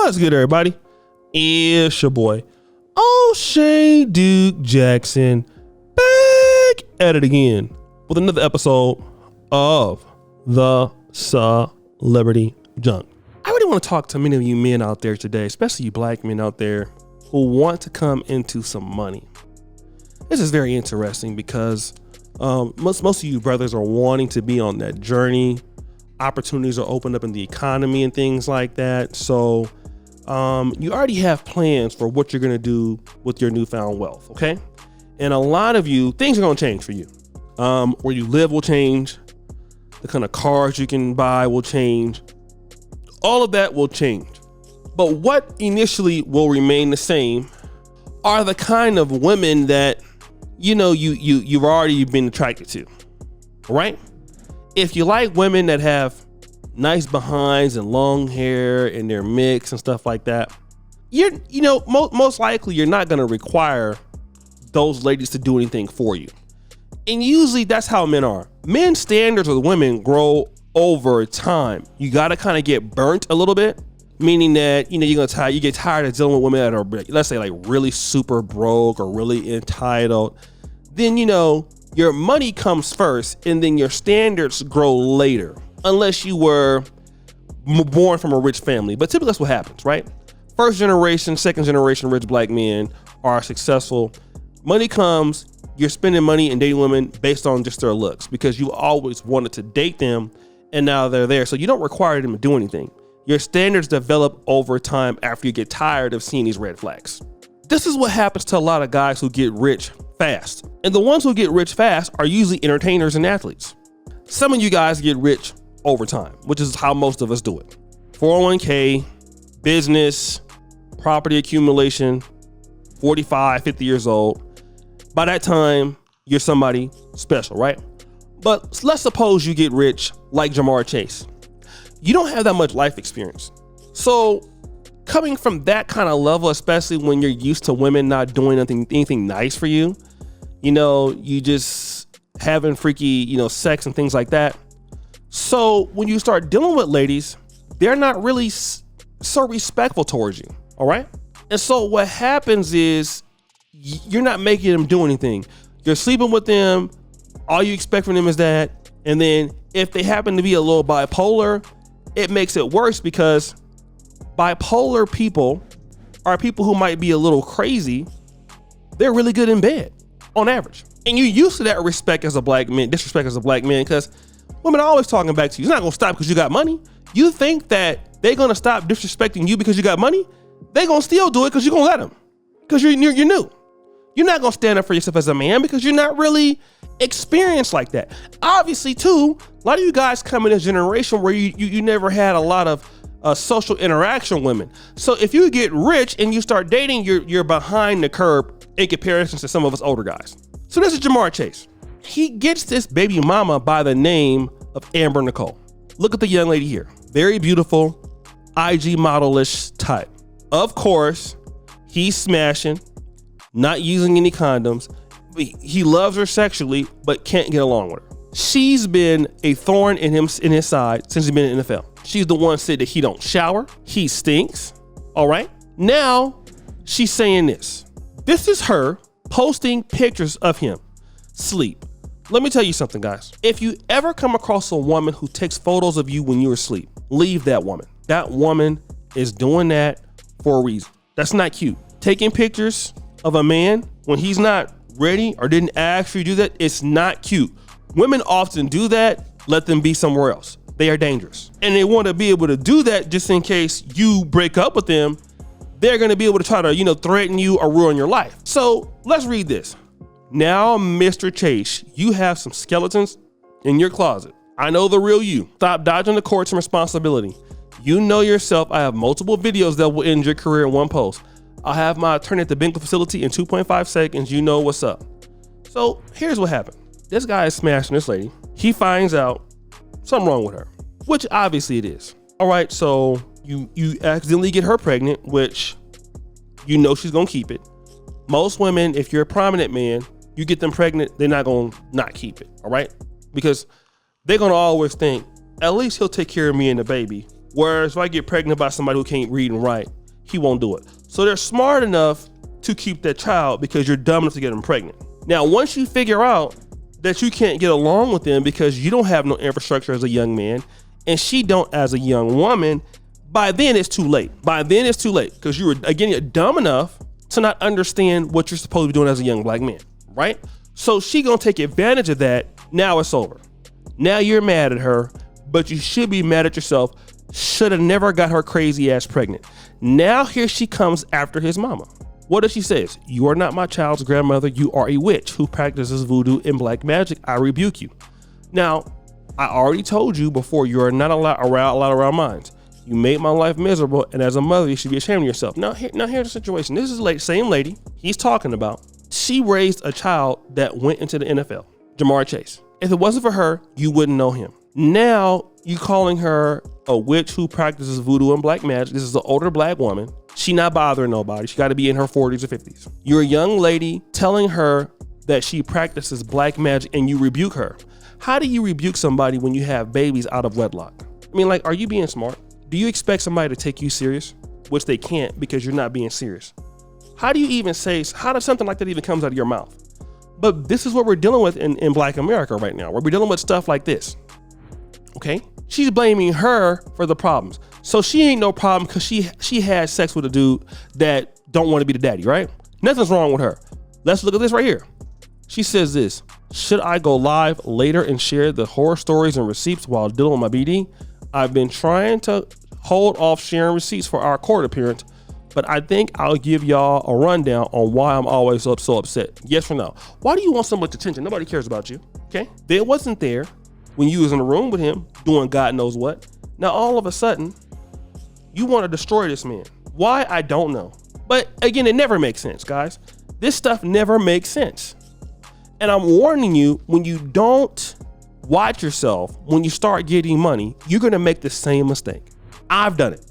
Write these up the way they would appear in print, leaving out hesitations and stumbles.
What's good, everybody? It's your boy, O'Shea Duke Jackson, back at it again with another episode of the Celebrity Junk. I really want to talk to many of you men out there today, especially you black men out there who want to come into some money. This is very interesting because most of you brothers are wanting to be on that journey. Opportunities are opened up in the economy and things like that. So you already have plans for what you're going to do with your newfound wealth. Okay. And a lot of you, things are going to change for you. Where you live will change. The kind of cars you can buy will change. All of that will change. But what initially will remain the same are the kind of women that, you know, you've already been attracted to, right? If you like women that have nice behinds and long hair and they're mixed and stuff like that, most likely you're not going to require those ladies to do anything for you. And usually that's how men are. Men's standards with women grow over time. You got to kind of get burnt a little bit, meaning that, you get tired of dealing with women that are, let's say, like really super broke or really entitled. Then, your money comes first and then your standards grow later, unless you were born from a rich family. But typically that's what happens, right? First generation, second generation rich black men are successful. Money comes, you're spending money and dating women based on just their looks because you always wanted to date them and now they're there. So you don't require them to do anything. Your standards develop over time after you get tired of seeing these red flags. This is what happens to a lot of guys who get rich fast. And the ones who get rich fast are usually entertainers and athletes. Some of you guys get rich over time, which is how most of us do it. 401k, business, property accumulation, 45, 50 years old. By that time, you're somebody special, right? But let's suppose you get rich like Jamarr Chase. You don't have that much life experience. So coming from that kind of level, especially when you're used to women not doing anything nice for you, you just having freaky, sex and things like that. So when you start dealing with ladies, they're not really so respectful towards you. All right. And so what happens is you're not making them do anything. You're sleeping with them. All you expect from them is that. And then if they happen to be a little bipolar, it makes it worse because bipolar people are people who might be a little crazy. They're really good in bed on average. And you're used to that disrespect as a black man, because women are always talking back to you. It's not going to stop because you got money. You think that they're going to stop disrespecting you because you got money? They're going to still do it because you're going to let them. Because you're new. You're not going to stand up for yourself as a man because you're not really experienced like that. Obviously, too, a lot of you guys come in a generation where you never had a lot of social interaction with women. So if you get rich and you start dating, you're behind the curve in comparison to some of us older guys. So this is Jamarr Chase. He gets this baby mama by the name of Ambar Nicole. Look at the young lady here. Very beautiful, IG model-ish type. Of course, he's smashing, not using any condoms. He loves her sexually, but can't get along with her. She's been a thorn in his side since he's been in the NFL. She's the one said that he don't shower. He stinks. All right. Now she's saying this. This is her posting pictures of him sleep. Let me tell you something, guys. If you ever come across a woman who takes photos of you when you're asleep, leave that woman. That woman is doing that for a reason. That's not cute. Taking pictures of a man when he's not ready or didn't actually do that, it's not cute. Women often do that. Let them be somewhere else. They are dangerous. And they want to be able to do that just in case you break up with them. They're going to be able to try to, threaten you or ruin your life. So let's read this. Now, Mr. Chase, you have some skeletons in your closet. I know the real you. Stop dodging the courts and responsibility. You know yourself. I have multiple videos that will end your career in one post. I'll have my attorney at the Bengals facility in 2.5 seconds. You know what's up. So here's what happened. This guy is smashing this lady. He finds out something wrong with her, which obviously it is. All right, so you accidentally get her pregnant, which she's gonna keep it. Most women, if you're a prominent man, you get them pregnant, they're not gonna not keep it, all right? Because they're gonna always think, at least he'll take care of me and the baby. Whereas if I get pregnant by somebody who can't read and write, he won't do it. So they're smart enough to keep that child because you're dumb enough to get them pregnant. Now, once you figure out that you can't get along with them because you don't have no infrastructure as a young man and she don't as a young woman, by then it's too late. By then it's too late because you're dumb enough to not understand what you're supposed to be doing as a young black man, right? So she gonna take advantage of that. Now it's over. Now you're mad at her, but you should be mad at yourself. Should have never got her crazy ass pregnant. Now here she comes after his mama. What does she say? You are not my child's grandmother. You are a witch who practices voodoo and black magic. I rebuke you. Now, I already told you before, you are not allowed around mines. You made my life miserable, and as a mother, you should be ashamed of yourself. Now here's the situation. This is the same lady he's talking about. She raised a child that went into the NFL, Jamarr Chase. If it wasn't for her, you wouldn't know him. Now you calling her a witch who practices voodoo and black magic. This is an older black woman. She not bothering nobody. She got to be in her 40s or 50s. You're a young lady telling her that she practices black magic and you rebuke her. How do you rebuke somebody when you have babies out of wedlock? I mean, like, are you being smart? Do you expect somebody to take you serious? Which they can't because you're not being serious. How do you even how does something like that even comes out of your mouth? But this is what we're dealing with in Black America right now, where we're dealing with stuff like this. Okay? She's blaming her for the problems. So she ain't no problem because she had sex with a dude that don't want to be the daddy, right? Nothing's wrong with her. Let's look at this right here. She says this: should I go live later and share the horror stories and receipts while dealing with my BD? I've been trying to hold off sharing receipts for our court appearance, but I think I'll give y'all a rundown on why I'm always so upset. Yes or no? Why do you want so much attention? Nobody cares about you, okay? They wasn't there when you was in the room with him doing God knows what. Now all of a sudden, you want to destroy this man. Why? I don't know. But again, it never makes sense, guys. This stuff never makes sense. And I'm warning you, when you don't watch yourself, when you start getting money, you're going to make the same mistake. I've done it,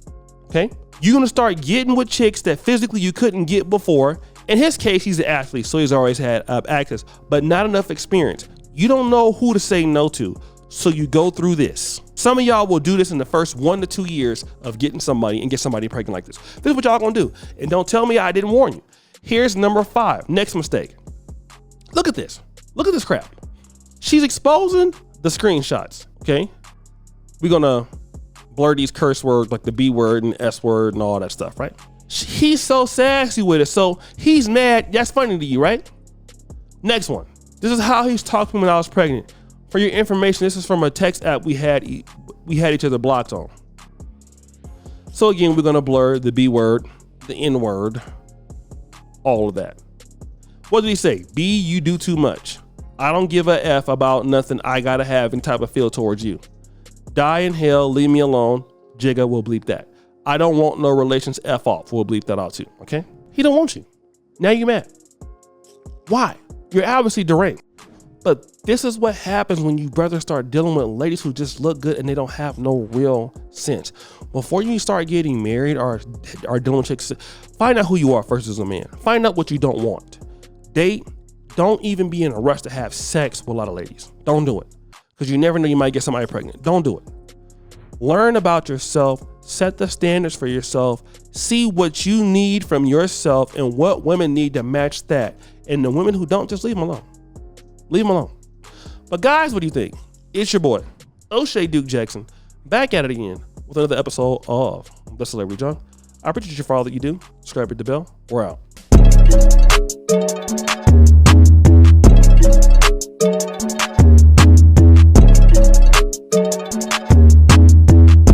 okay? You're going to start getting with chicks that physically you couldn't get before. In his case, he's an athlete, so he's always had access, but not enough experience. You don't know who to say no to, so you go through this. Some of y'all will do this in the first 1 to 2 years of getting somebody and get somebody pregnant like this. This is what y'all gonna do. And don't tell me I didn't warn you. Here's number 5, next mistake. Look at this. Look at this crap. She's exposing the screenshots, okay? We're gonna blur these curse words like the B word and S word and all that stuff, right? He's so sassy with it, so he's mad. That's funny to you, right? Next one. This is how he's talking when I was pregnant. For your information, this is from a text app we had each other blocked on. So again, we're gonna blur the B word, the N word, all of that. What did he say? B, you do too much. I don't give a F about nothing I gotta have any type of feel towards you. Die in hell, leave me alone. Jigga will bleep that. I don't want no relations, F off. We'll bleep that out too, okay? He don't want you. Now you're mad. Why? You're obviously deranged. But this is what happens when you brothers start dealing with ladies who just look good and they don't have no real sense. Before you start getting married or dealing with chicks, find out who you are first as a man. Find out what you don't want. Date. Don't even be in a rush to have sex with a lot of ladies. Don't do it. Because you never know, you might get somebody pregnant. Don't do it. Learn about yourself. Set the standards for yourself. See what you need from yourself and what women need to match that. And the women who don't, just leave them alone. Leave them alone. But guys, what do you think? It's your boy, O'Shea Duke Jackson, back at it again with another episode of The Celebrity Junk. I appreciate you for all that you do. Subscribe, hit the bell. We're out.